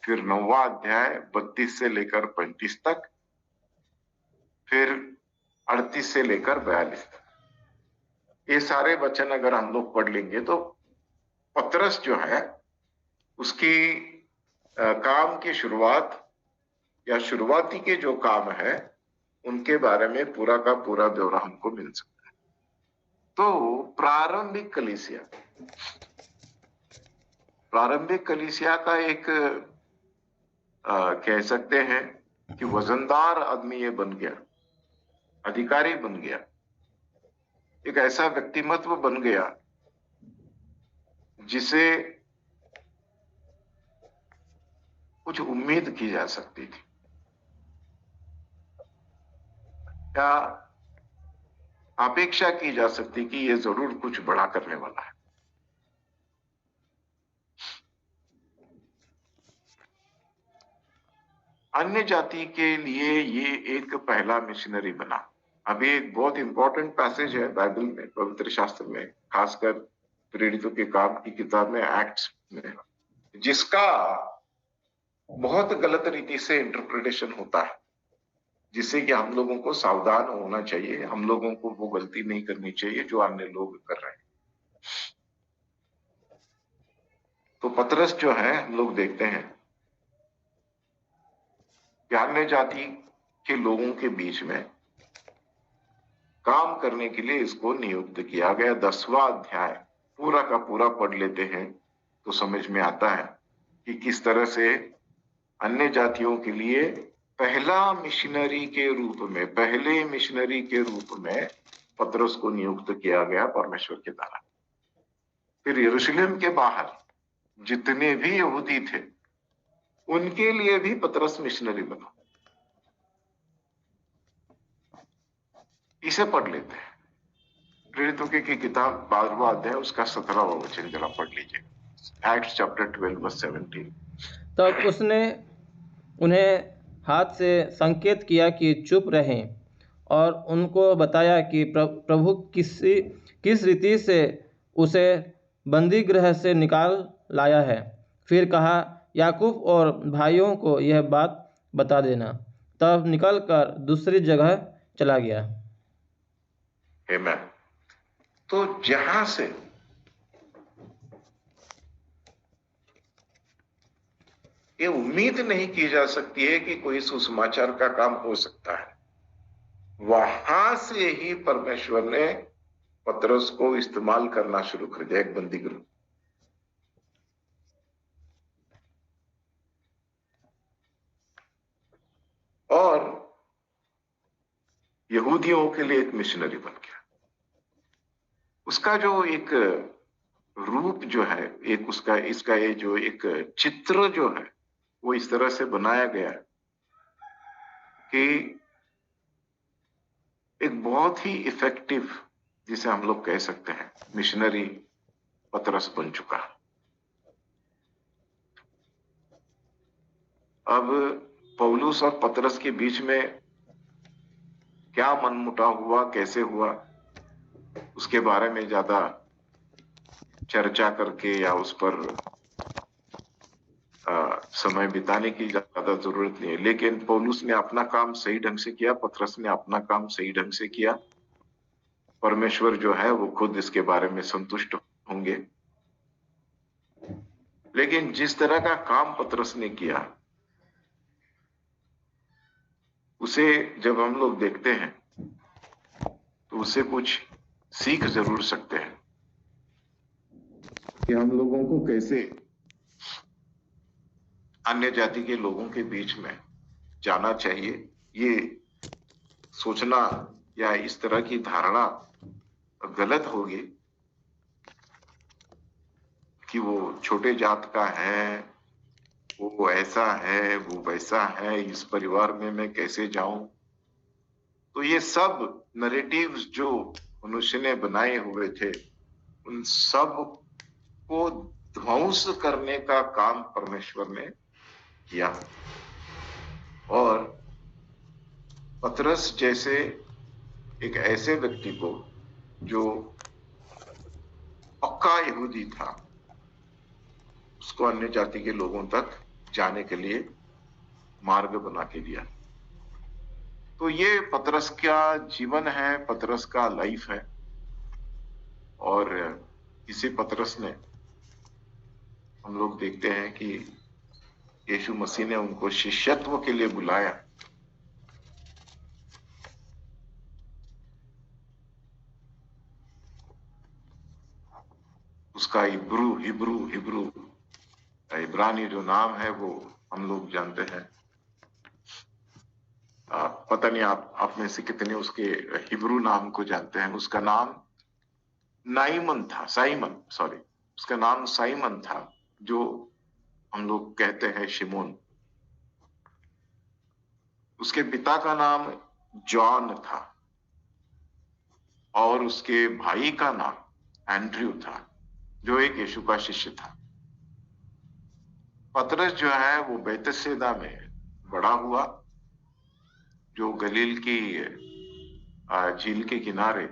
फिर 9वां अध्याय 32 से लेकर 35 तक, फिर 38 से लेकर 42 तक। ये सारे वचन अगर हम लोग पढ़ लेंगे तो पतरस जो है उसकी काम की शुरुआत या शुरुआती के जो काम है उनके बारे में पूरा का पूरा ब्यौरा हमको मिल सकता है। तो प्रारंभिक कलीसिया का एक कह सकते हैं कि वजनदार आदमी ये बन गया, अधिकारी बन गया, एक ऐसा व्यक्तिमत्व बन गया जिसे कुछ उम्मीद की जा सकती थी या अपेक्षा की जा सकती कि ये जरूर कुछ बड़ा करने वाला है। अन्य जाति के लिए ये एक पहला मिशनरी बना। अभी एक बहुत इंपॉर्टेंट पैसेज है बाइबल में, पवित्र शास्त्र में, खासकर प्रेरितों के काम की किताब में, एक्ट्स में, जिसका बहुत गलत रीति से इंटरप्रिटेशन होता है, जिससे कि हम लोगों को सावधान होना चाहिए, हम लोगों को वो गलती नहीं करनी चाहिए जो अन्य लोग कर रहे हैं। तो पतरस जो है, हम लोग देखते हैं कि अन्य जाति के लोगों के बीच में काम करने के लिए इसको नियुक्त किया गया। 10वां अध्याय पूरा का पूरा पढ़ लेते हैं तो समझ में आता है कि किस तरह से अन्य जातियों के लिए पहले मिशनरी के रूप में पतरस को नियुक्त किया गया परमेश्वर के द्वारा। फिर यरूशलेम के बाहर जितने भी यहूदी थे उनके लिए भी पतरस मिशनरी बना। इसे पढ़ लेते हैं। प्रेरितों की किताब 12वां अध्याय उसका 17वां वचन जरा पढ़ लीजिए। Acts chapter 12 verse 17। तब उसने उन्हें हाथ से संकेत किया कि चुप रहें और उनको बताया कि प्रभु किस रीति से उसे बंदी गृह से निकाल लाया है। फिर कहा, याकूब और भाइयों को यह बात बता देना। तब निकलकर दूसरी जगह चला गया। आमीन। तो जहां से ये उम्मीद नहीं की जा सकती है कि कोई सुसमाचार का काम हो सकता है, वहां से ही परमेश्वर ने पतरस को इस्तेमाल करना शुरू कर दिया, एक बंदी गृह। और यहूदियों के लिए एक मिशनरी बन गया। उसका जो एक रूप जो है, एक इसका ये जो एक चित्र जो है वो इस तरह से बनाया गया कि एक बहुत ही इफेक्टिव, जिसे हम लोग कह सकते हैं, मिशनरी पतरस बन चुका। अब पौलुस और पतरस के बीच में क्या मनमुटाव हुआ, कैसे हुआ, उसके बारे में ज्यादा चर्चा करके या उस पर समय बिताने की ज्यादा जरूरत नहीं है। लेकिन पौलुस ने अपना काम सही ढंग से किया, पतरस ने अपना काम सही ढंग से किया। परमेश्वर जो है वो खुद इसके बारे में संतुष्ट होंगे। लेकिन जिस तरह का काम पतरस ने किया उसे जब हम लोग देखते हैं तो उसे कुछ सीख जरूर सकते हैं कि हम लोगों को कैसे अन्य जाति के लोगों के बीच में जाना चाहिए। ये सोचना या इस तरह की धारणा गलत होगी कि वो छोटे जात का है, वो ऐसा है, वो वैसा है, इस परिवार में मैं कैसे जाऊं। तो ये सब नैरेटिव्स जो मनुष्य ने बनाए हुए थे, उन सब को ध्वंस करने का काम परमेश्वर ने किया। और पतरस जैसे एक ऐसे व्यक्ति को जो पक्का यहूदी था, उसको अन्य जाति के लोगों तक जाने के लिए मार्ग बना के दिया। तो ये पतरस का जीवन है, पतरस का लाइफ है। और इसी पतरस ने हम लोग देखते हैं कि यीशु मसीह ने उनको शिष्यत्व के लिए बुलाया। उसका हिब्रू हिब्रू हिब्रू इब्रानी जो नाम है वो हम लोग जानते हैं। पता नहीं आप में से कितने उसके हिब्रू नाम को जानते हैं। उसका नाम नाइमन था, साइमन, सॉरी, उसका नाम साइमन था, जो हम लोग कहते हैं शिमोन। उसके पिता का नाम जॉन था और उसके भाई का नाम एंड्रयू था, जो एक यीशु का शिष्य था। पतरस जो है वो बैतसैदा में बड़ा हुआ, जो गलील की झील के किनारे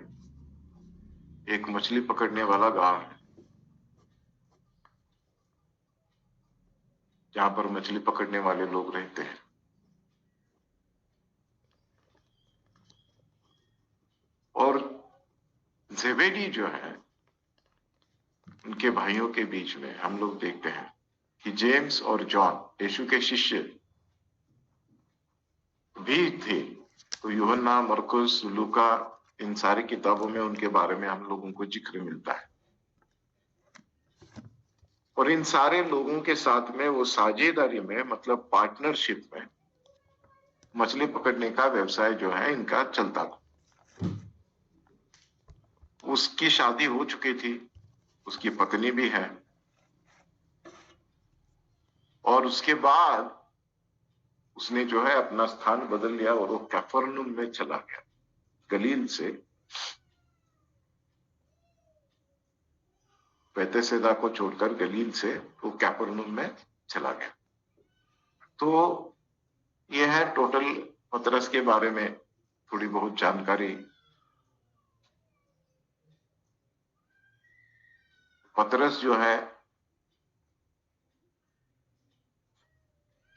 एक मछली पकड़ने वाला गांव है, जहां पर मछली पकड़ने वाले लोग रहते हैं। और जेबेडी जो है, उनके भाइयों के बीच में हम लोग देखते हैं कि जेम्स और जॉन यीशु के शिष्य भी थे। तो यूहन्ना, मरकुस, लूका, इन सारी किताबों में उनके बारे में हम लोगों को जिक्र मिलता है। और इन सारे लोगों के साथ में वो साझेदारी में, मतलब पार्टनरशिप में, मछली पकड़ने का व्यवसाय जो है इनका चलता था। उसकी शादी हो चुकी थी, उसकी पत्नी भी है। और उसके बाद उसने जो है अपना स्थान बदल लिया और वो कफरनहूम में चला गया। गलील से बैतसैदा को छोड़कर गलील से वो कफरनहूम में चला गया। तो यह है टोटल पतरस के बारे में थोड़ी बहुत जानकारी। पतरस जो है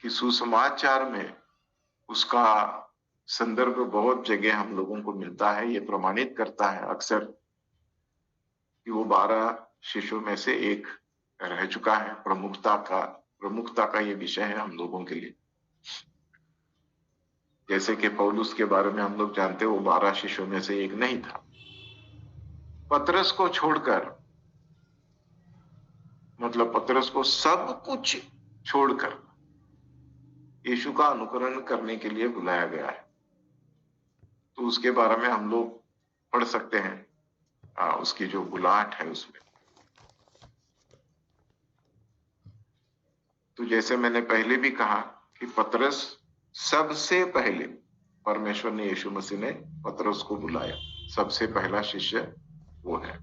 कि सुसमाचार में उसका संदर्भ बहुत जगह हम लोगों को मिलता है। ये प्रमाणित करता है अक्सर कि वो 12 शिष्यों में से एक रह चुका है। प्रमुखता का ये विषय है हम लोगों के लिए। जैसे कि पौलुस के बारे में हम लोग जानते हैं, वो 12 शिष्यों में से एक नहीं था। पतरस को छोड़कर, मतलब पतरस को सब कुछ छोड़कर यीशु का अनुकरण करने के लिए बुलाया गया है। तो उसके बारे में हम लोग पढ़ सकते हैं उसकी जो बुलाहट है उसमें। तो जैसे मैंने पहले भी कहा कि पतरस सबसे पहले, परमेश्वर ने, यीशु मसीह ने पतरस को बुलाया। सबसे पहला शिष्य वो है।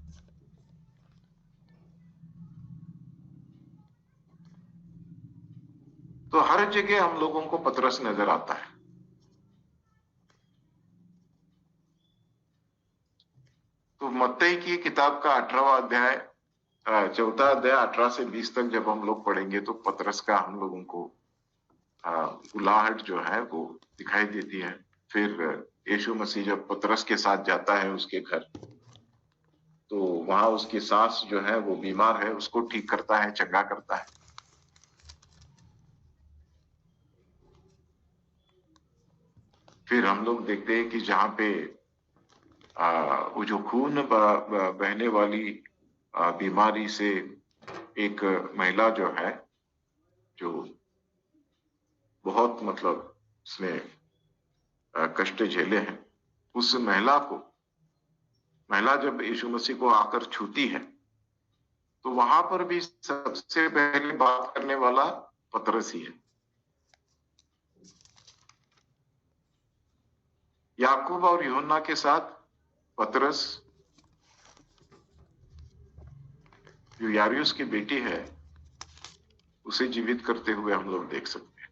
तो हर जगह हम लोगों को पतरस नजर आता है। तो मत्ती की किताब का 18वां अध्याय, 4था अध्याय 18 से 20 तक जब हम लोग पढ़ेंगे तो पतरस का हम लोगों को बुलाहट जो है वो दिखाई देती है। फिर यीशु मसीह जब पतरस के साथ जाता है उसके घर, तो वहां उसकी सास जो है वो बीमार है, उसको ठीक करता है, चंगा करता है। फिर हम लोग देखते हैं कि जहां पे वो जो खून बहने वाली बीमारी से एक महिला जो है, जो बहुत, मतलब उसने कष्ट झेले हैं, उस महिला जब यीशु मसीह को आकर छूती है, तो वहां पर भी सबसे पहले बात करने वाला पतरस ही है। याकूब और यूहन्ना के साथ पतरस, जो यारियुस की बेटी है, उसे जीवित करते हुए हम लोग देख सकते हैं।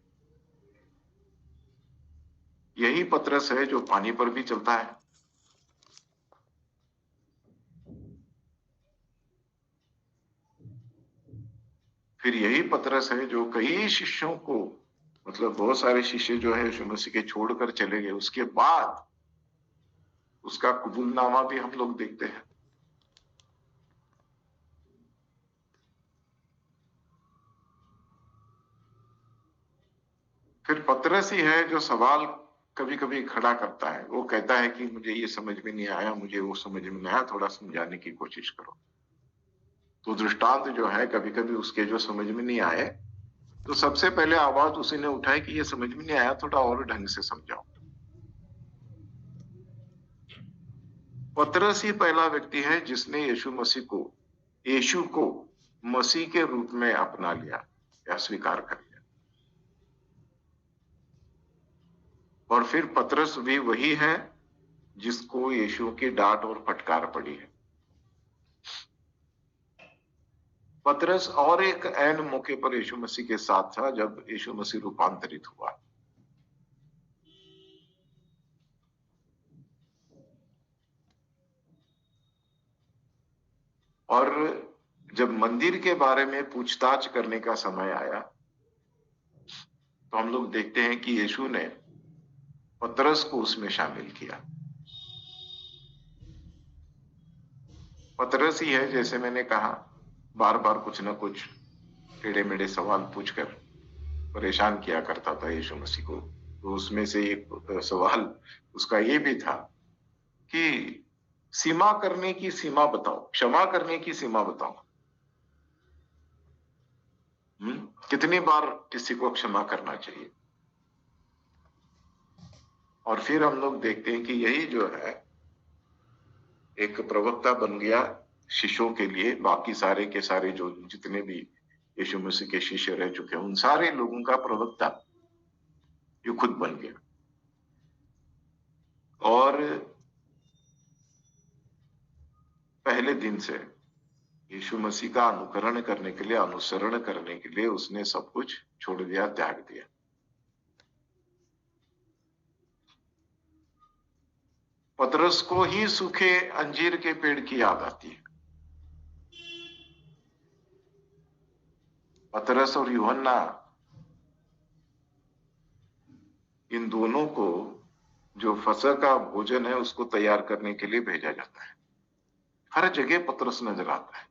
यही पतरस है जो पानी पर भी चलता है। फिर यही पतरस है जो कई शिष्यों को, मतलब बहुत सारे शिष्य जो है यीशु मसीह के छोड़कर चले गए, उसके बाद उसका कबूलनामा भी हम लोग देखते हैं। फिर पतरस ही है जो सवाल कभी कभी खड़ा करता है। वो कहता है कि मुझे ये समझ में नहीं आया, मुझे वो समझ में नहीं आया, थोड़ा समझाने की कोशिश करो। तो दृष्टांत जो है कभी कभी उसके जो समझ में नहीं आए, तो सबसे पहले आवाज उसी ने उठाई कि ये समझ में नहीं आया, थोड़ा और ढंग से समझाओ। पतरस ही पहला व्यक्ति है जिसने यीशु को मसीह के रूप में अपना लिया या स्वीकार कर लिया। और फिर पतरस भी वही है जिसको यीशु की डांट और फटकार पड़ी है। पतरस और एक ऐन मौके पर यीशु मसीह के साथ था जब यीशु मसीह रूपांतरित हुआ। और जब मंदिर के बारे में पूछताछ करने का समय आया, तो हम लोग देखते हैं कि यीशु ने पतरस को उसमें शामिल किया। पतरस ही है, जैसे मैंने कहा, बार बार कुछ न कुछ टेढ़े मेढ़े सवाल पूछकर परेशान किया करता था यीशु मसीह को। तो उसमें से एक सवाल उसका ये भी था कि सीमा करने की सीमा बताओ, क्षमा करने की सीमा बताओ। कितनी बार किसी को क्षमा करना चाहिए? और फिर हम लोग देखते हैं कि यही जो है एक प्रवक्ता बन गया शिष्यों के लिए। बाकी सारे के सारे जो जितने भी यीशु मसीह के शिष्य रह चुके हैं, उन सारे लोगों का प्रवक्ता ये खुद बन गया। और पहले दिन से यीशु मसीह का अनुकरण करने के लिए, अनुसरण करने के लिए उसने सब कुछ छोड़ दिया, त्याग दिया। पतरस को ही सूखे अंजीर के पेड़ की याद आती है। पतरस और यूहन्ना, इन दोनों को जो फसह का भोजन है उसको तैयार करने के लिए भेजा जाता है। हर जगह पतरस नजर आता है।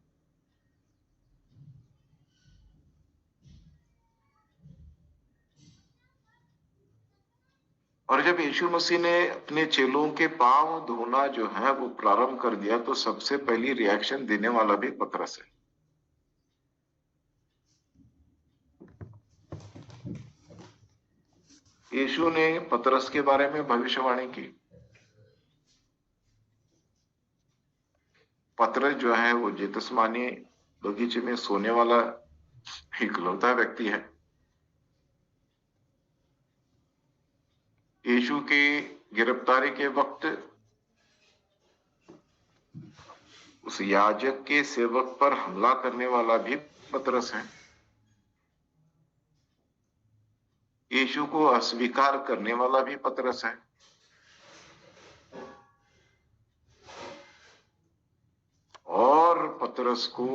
और जब यीशु मसीह ने अपने चेलों के पांव धोना जो है वो प्रारंभ कर दिया, तो सबसे पहली रिएक्शन देने वाला भी पतरस है। यीशु ने पतरस के बारे में भविष्यवाणी की। पतरस जो है वो जेतसमानी बगीचे में सोने वाला इकलौता व्यक्ति है। यीशु की गिरफ्तारी के वक्त उस याजक के सेवक पर हमला करने वाला भी पतरस है। यीशु को अस्वीकार करने वाला भी पतरस है। और पतरस को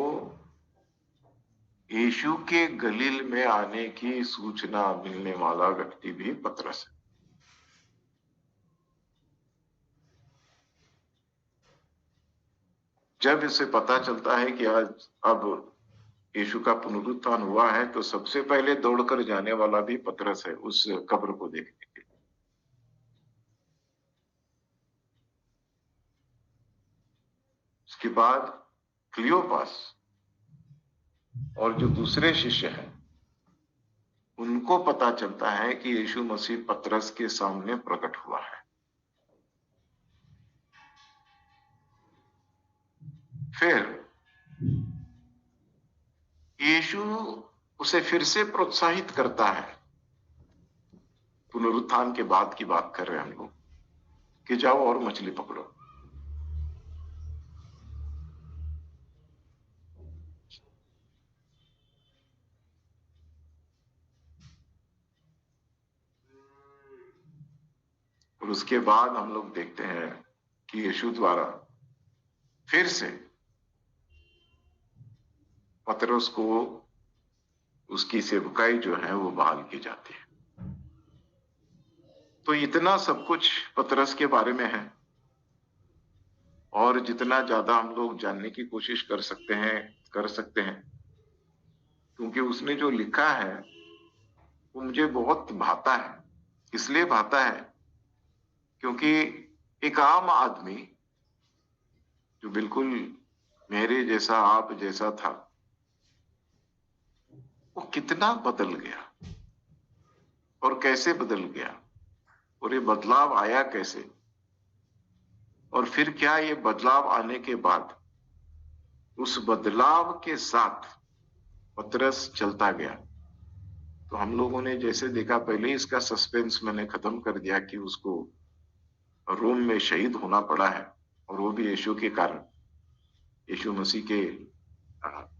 यीशु के गलील में आने की सूचना मिलने वाला व्यक्ति भी पतरस है। जब इसे पता चलता है कि आज अब यीशु का पुनरुत्थान हुआ है, तो सबसे पहले दौड़कर जाने वाला भी पतरस है उस कब्र को देखने के लिए। उसके बाद क्लियोपास और जो दूसरे शिष्य हैं, उनको पता चलता है कि यीशु मसीह पतरस के सामने प्रकट हुआ है। फिर यीशु उसे फिर से प्रोत्साहित करता है। पुनरुत्थान के बाद की बात कर रहे हैं हम लोग, कि जाओ और मछली पकड़ो। और उसके बाद हम लोग देखते हैं कि यीशु द्वारा फिर से पतरस को उसकी सेवकाई जो है वो बहाल की जाती है। तो इतना सब कुछ पतरस के बारे में है, और जितना ज्यादा हम लोग जानने की कोशिश कर सकते हैं, क्योंकि उसने जो लिखा है वो मुझे बहुत भाता है। इसलिए भाता है क्योंकि एक आम आदमी जो बिल्कुल मेरे जैसा, आप जैसा था, वो कितना बदल गया और कैसे बदल गया, और ये बदलाव आया कैसे, और फिर क्या ये बदलाव आने के बाद उस बदलाव के साथ पतरस चलता गया। तो हम लोगों ने जैसे देखा, पहले ही इसका सस्पेंस मैंने खत्म कर दिया कि उसको रोम में शहीद होना पड़ा है, और वो भी यीशु के कारण, यीशु मसीह के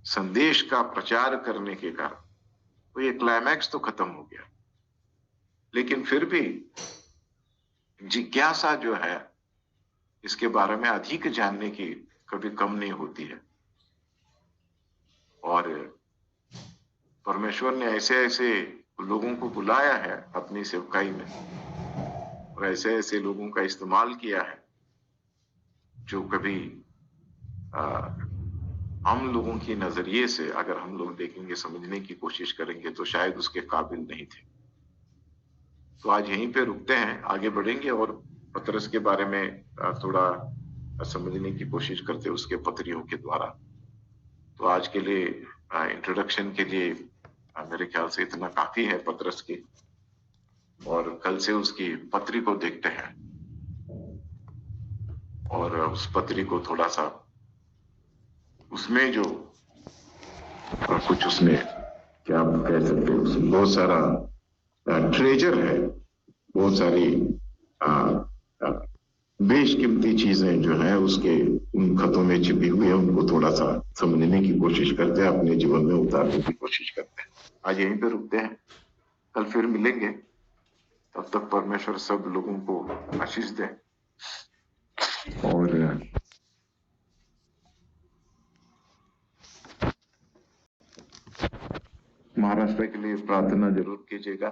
संदेश का प्रचार करने के कारण। तो ये क्लाइमैक्स तो खत्म हो गया, लेकिन फिर भी जिज्ञासा जो है इसके बारे में अधिक जानने की कभी कम नहीं होती है। और परमेश्वर ने ऐसे ऐसे लोगों को बुलाया है अपनी सेवकाई में, और ऐसे ऐसे लोगों का इस्तेमाल किया है जो कभी हम लोगों की नजरिए से अगर हम लोग देखेंगे, समझने की कोशिश करेंगे, तो शायद उसके काबिल नहीं थे। तो आज यहीं पे रुकते हैं, आगे बढ़ेंगे और पतरस के बारे में थोड़ा समझने की कोशिश करते हैं उसके पत्रियों के द्वारा। तो आज के लिए इंट्रोडक्शन के लिए मेरे ख्याल से इतना काफी है पतरस की, और कल से उसकी पत्री को देखते हैं, और उस पत्री को थोड़ा सा, उसमें जो कुछ, उसमें क्या आप कह सकते हैं, उसमें बहुत सारा ट्रेजर है, बहुत सारी बेशकीमती चीजें जो है उसके उन खतों में छिपी हुई है, उनको थोड़ा सा समझने की कोशिश करते हैं, अपने जीवन में उतारने की कोशिश करते हैं। आज यहीं पे रुकते हैं, कल फिर मिलेंगे। तब तक परमेश्वर सब लोगों को आशीष दे, और महाराष्ट्र के लिए प्रार्थना जरूर कीजिएगा।